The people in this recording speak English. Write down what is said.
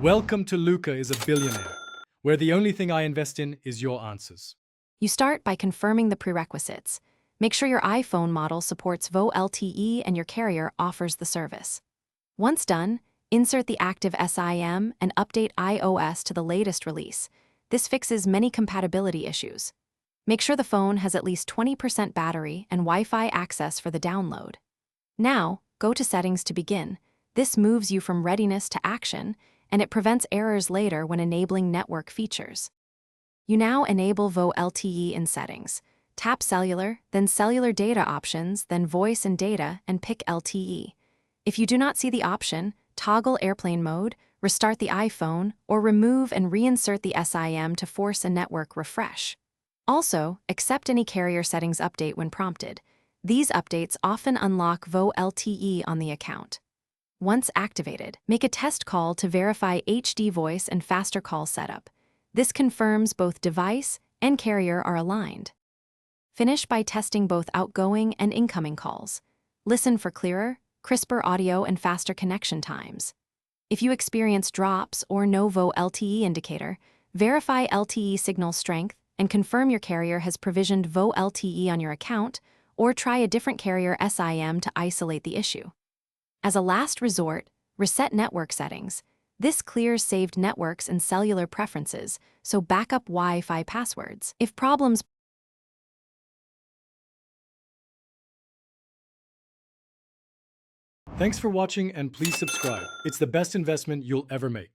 Welcome to Luca is a Billionaire, where the only thing I invest in is your answers. You start by confirming the prerequisites. Make sure your iPhone model supports VoLTE and your carrier offers the service. Once done, insert the active SIM and update iOS to the latest release. This fixes many compatibility issues. Make sure the phone has at least 20% battery and Wi-Fi access for the download. Now, go to Settings to begin. This moves you from readiness to action, and it prevents errors later when enabling network features. You now enable VoLTE in Settings. Tap Cellular, then Cellular Data Options, then Voice and Data, and pick LTE. If you do not see the option, toggle Airplane Mode, restart the iPhone, or remove and reinsert the SIM to force a network refresh. Also, accept any carrier settings update when prompted. These updates often unlock VoLTE on the account. Once activated, make a test call to verify HD voice and faster call setup. This confirms both device and carrier are aligned. Finish by testing both outgoing and incoming calls. Listen for clearer, crisper audio and faster connection times. If you experience drops or no VoLTE indicator, verify LTE signal strength and confirm your carrier has provisioned VoLTE on your account, or try a different carrier SIM to isolate the issue. As a last resort, reset network settings. This clears saved networks and cellular preferences, so backup Wi-Fi passwords. If problems Thanks for watching and please subscribe. It's the best investment you'll ever make.